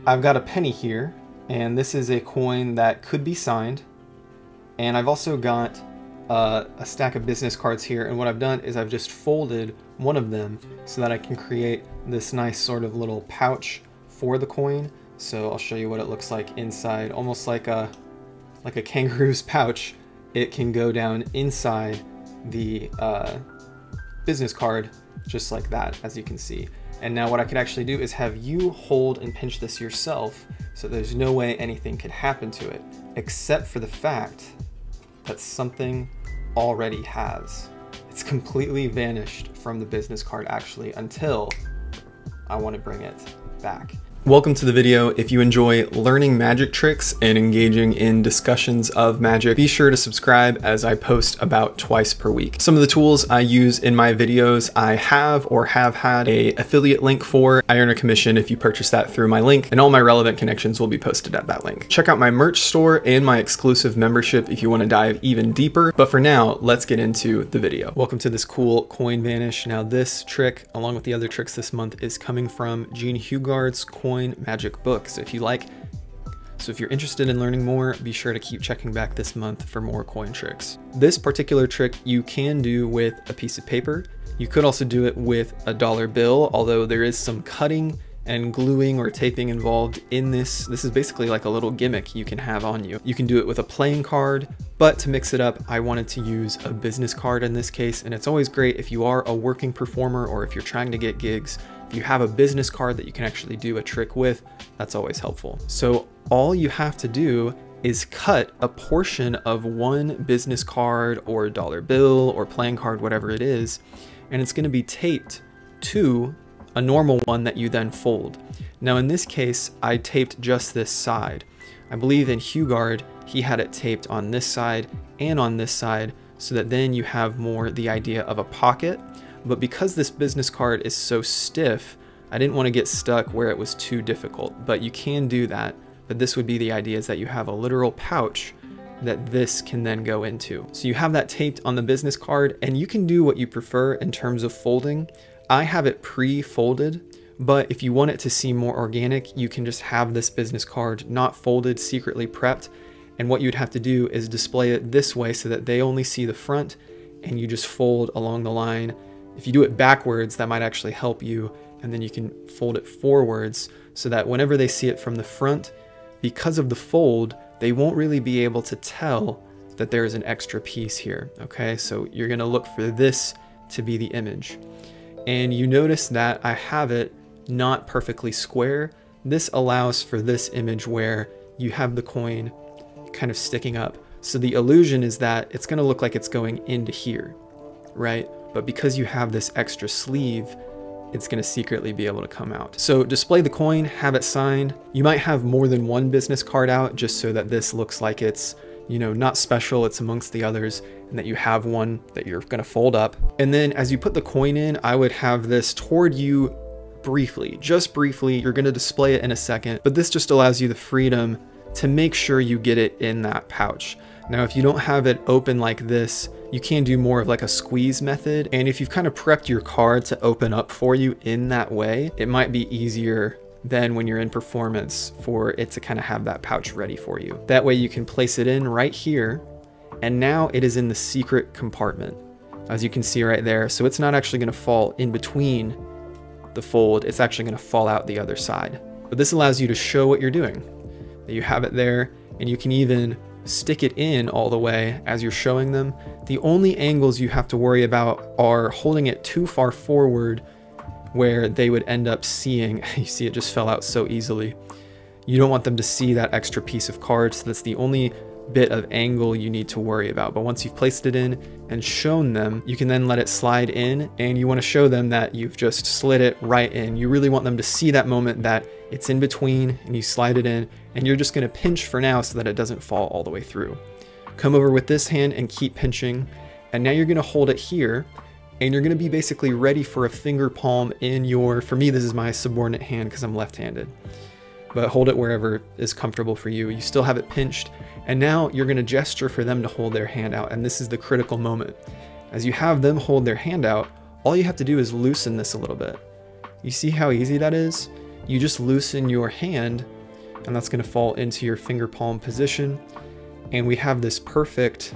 I've got a penny here, and this is a coin that could be signed. And I've also got a stack of business cards here, and what I've done is I've just folded one of them so that I can create this nice sort of little pouch for the coin. So I'll show you what it looks like inside, almost like a kangaroo's pouch. It can go down inside the business card just like that, as you can see. And now what I could actually do is have you hold and pinch this yourself, so there's no way anything could happen to it, except for the fact that something already has. It's completely vanished from the business card actually, until I want to bring it back. Welcome to the video. If you enjoy learning magic tricks and engaging in discussions of magic, be sure to subscribe as I post about twice per week. Some of the tools I use in my videos, I have or have had a affiliate link for. I earn a commission if you purchase that through my link, and all my relevant connections will be posted at that link. Check out my merch store and my exclusive membership if you want to dive even deeper. But for now, let's get into the video. Welcome to this cool coin vanish. Now this trick, along with the other tricks this month, is coming from Gene Hugard's Coin Magic book. So if you're interested in learning more, be sure to keep checking back this month for more coin tricks. This particular trick you can do with a piece of paper. You could also do it with a dollar bill, although there is some cutting and gluing or taping involved in this. This is basically like a little gimmick you can have on you. You can do it with a playing card, but to mix it up, I wanted to use a business card in this case. And it's always great if you are a working performer or if you're trying to get gigs, if you have a business card that you can actually do a trick with, that's always helpful. So all you have to do is cut a portion of one business card or dollar bill or playing card, whatever it is, and it's going to be taped to a normal one that you then fold. Now in this case, I taped just this side. I believe in Hugard, he had it taped on this side and on this side, so that then you have more the idea of a pocket. But because this business card is so stiff, I didn't want to get stuck where it was too difficult, but you can do that. But this would be the idea, is that you have a literal pouch that this can then go into. So you have that taped on the business card, and you can do what you prefer in terms of folding. I have it pre-folded, but if you want it to seem more organic, you can just have this business card not folded, secretly prepped. And what you'd have to do is display it this way so that they only see the front, and you just fold along the line. If you do it backwards, that might actually help you, and then you can fold it forwards so that whenever they see it from the front, because of the fold, they won't really be able to tell that there is an extra piece here, okay? So you're gonna look for this to be the image. And you notice that I have it not perfectly square. This allows for this image where you have the coin kind of sticking up. So the illusion is that it's gonna look like it's going into here, right? But because you have this extra sleeve, it's gonna secretly be able to come out. So display the coin, have it signed. You might have more than one business card out just so that this looks like it's, you know, not special, it's amongst the others, and that you have one that you're gonna fold up. And then as you put the coin in, I would have this toward you briefly, just briefly. You're gonna display it in a second, but this just allows you the freedom to make sure you get it in that pouch. Now, if you don't have it open like this, you can do more of like a squeeze method. And if you've kind of prepped your card to open up for you in that way, it might be easier than when you're in performance for it to kind of have that pouch ready for you. That way you can place it in right here. And now it is in the secret compartment, as you can see right there. So it's not actually gonna fall in between the fold, it's actually gonna fall out the other side. But this allows you to show what you're doing, that you have it there, and you can even stick it in all the way as you're showing them. The only angles you have to worry about are holding it too far forward where they would end up seeing, you see it just fell out so easily. You don't want them to see that extra piece of card, so that's the only bit of angle you need to worry about. But once you've placed it in and shown them, you can then let it slide in, and you want to show them that you've just slid it right in. You really want them to see that moment that it's in between and you slide it in, and you're just going to pinch for now so that it doesn't fall all the way through. Come over with this hand and keep pinching, and now you're going to hold it here, and you're going to be basically ready for a finger palm in your, for me this is my subordinate hand because I'm left-handed, but hold it wherever is comfortable for you. You still have it pinched, and now you're going to gesture for them to hold their hand out, and this is the critical moment. As you have them hold their hand out, all you have to do is loosen this a little bit. You see how easy that is? you just loosen your hand, and that's going to fall into your finger palm position. And we have this perfect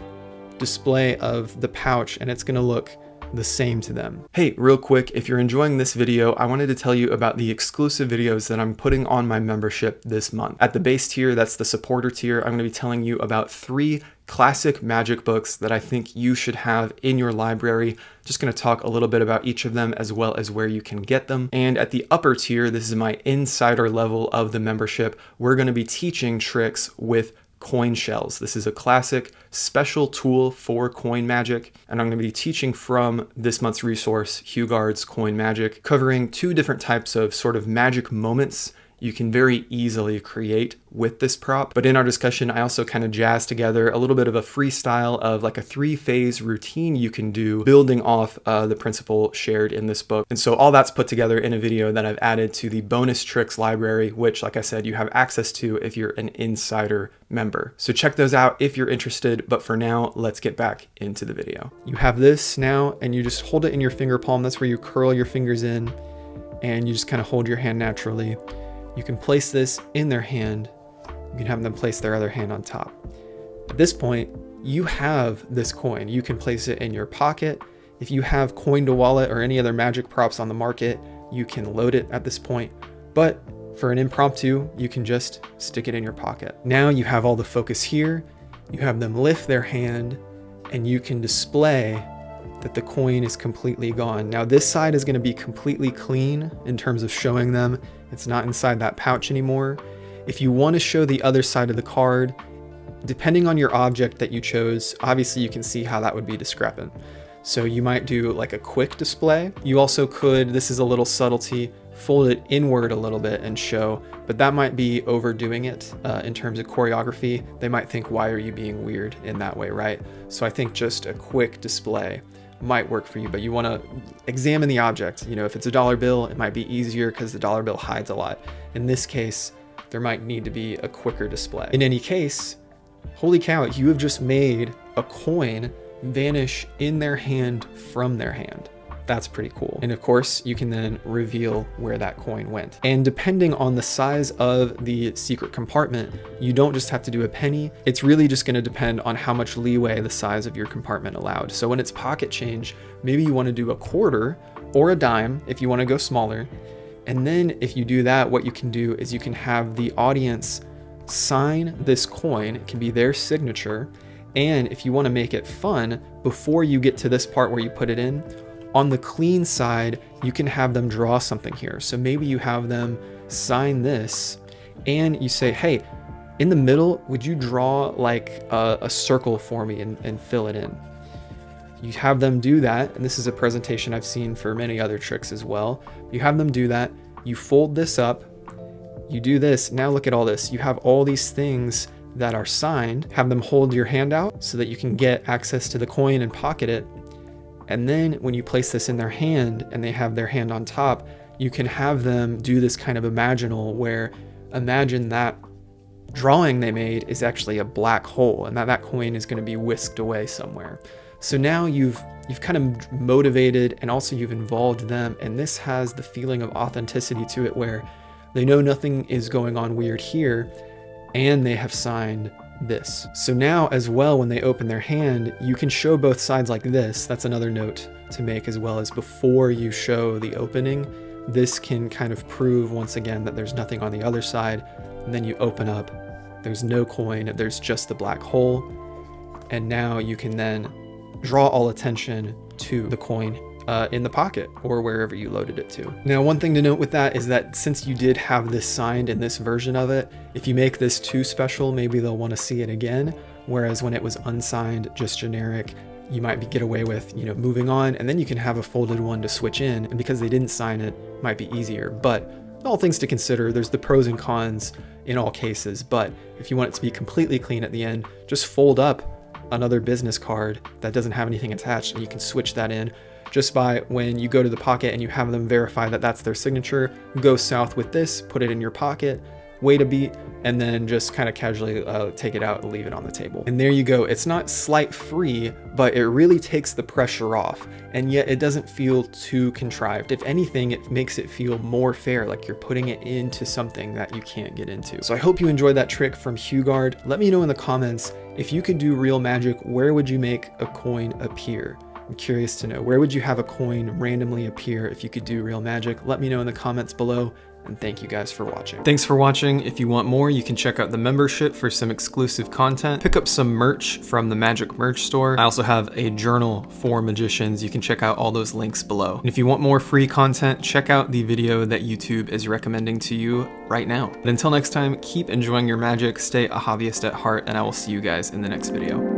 display of the pouch, and it's going to look the same to them. Hey, real quick, if you're enjoying this video, I wanted to tell you about the exclusive videos that I'm putting on my membership this month. At the base tier, that's the supporter tier, I'm going to be telling you about 3 classic magic books that I think you should have in your library. Just going to talk a little bit about each of them as well as where you can get them. And at the upper tier, this is my insider level of the membership, we're going to be teaching tricks with coin shells. This is a classic special tool for coin magic, and I'm going to be teaching from this month's resource, Hugard's Coin Magic, covering 2 different types of sort of magic moments you can very easily create with this prop. But in our discussion, I also kind of jazzed together a little bit of a freestyle of like a 3-phase routine you can do building off the principle shared in this book. And so all that's put together in a video that I've added to the bonus tricks library, which, like I said, you have access to if you're an insider member. So check those out if you're interested. But for now, let's get back into the video. You have this now, and you just hold it in your finger palm. That's where you curl your fingers in, and you just kind of hold your hand naturally. You can place this in their hand. You can have them place their other hand on top. At this point, you have this coin. You can place it in your pocket. If you have coin to wallet or any other magic props on the market, you can load it at this point. But for an impromptu, you can just stick it in your pocket. Now you have all the focus here. You have them lift their hand, and you can display that the coin is completely gone. Now this side is going to be completely clean in terms of showing them it's not inside that pouch anymore. If you want to show the other side of the card, depending on your object that you chose, obviously you can see how that would be discrepant. So you might do like a quick display. You also could, this is a little subtlety, fold it inward a little bit and show, but that might be overdoing it in terms of choreography. They might think, why are you being weird in that way, right? So I think just a quick display might work for you, but you want to examine the object. You know, if it's a dollar bill, it might be easier because the dollar bill hides a lot. In this case, there might need to be a quicker display. In any case, holy cow, you have just made a coin vanish in their hand from their hand. That's pretty cool. And of course, you can then reveal where that coin went. And depending on the size of the secret compartment, you don't just have to do a penny. It's really just going to depend on how much leeway the size of your compartment allowed. So when it's pocket change, maybe you want to do a quarter or a dime if you want to go smaller. And then if you do that, what you can do is you can have the audience sign this coin. It can be their signature. And if you want to make it fun, before you get to this part where you put it in, on the clean side, you can have them draw something here. So maybe you have them sign this and you say, hey, in the middle, would you draw like a circle for me and fill it in? You have them do that. And this is a presentation I've seen for many other tricks as well. You have them do that. You fold this up, you do this. Now look at all this. You have all these things that are signed. Have them hold your hand out so that you can get access to the coin and pocket it. And then when you place this in their hand and they have their hand on top, you can have them do this kind of imaginal where imagine that drawing they made is actually a black hole and that coin is going to be whisked away somewhere. So now you've kind of motivated and also you've involved them, and this has the feeling of authenticity to it where they know nothing is going on weird here and they have signed this. So now as well, when they open their hand, you can show both sides like this. That's another note to make, as well as before you show the opening. This can kind of prove once again that there's nothing on the other side. And then you open up, there's no coin, there's just the black hole. And now you can then draw all attention to the coin in the pocket or wherever you loaded it to. Now, one thing to note with that is that since you did have this signed in this version of it, if you make this too special, maybe they'll want to see it again. Whereas when it was unsigned, just generic, you might get away with, you know, moving on, and then you can have a folded one to switch in. And because they didn't sign it, it might be easier. But all things to consider, there's the pros and cons in all cases. But if you want it to be completely clean at the end, just fold up another business card that doesn't have anything attached, and you can switch that in. Just by when you go to the pocket and you have them verify that that's their signature, go south with this, put it in your pocket, wait a beat, and then just kind of casually take it out and leave it on the table. And there you go. It's not slight free, but it really takes the pressure off, and yet it doesn't feel too contrived. If anything, it makes it feel more fair, like you're putting it into something that you can't get into. So I hope you enjoyed that trick from Hugard. Let me know in the comments, if you could do real magic, where would you make a coin appear? I'm curious to know, where would you have a coin randomly appear if you could do real magic? Let me know in the comments below, and thank you guys for watching. Thanks for watching. If you want more, you can check out the membership for some exclusive content. Pick up some merch from the Magic merch store. I also have a journal for magicians. You can check out all those links below. And if you want more free content, check out the video that YouTube is recommending to you right now. But until next time, keep enjoying your magic, stay a hobbyist at heart, and I will see you guys in the next video.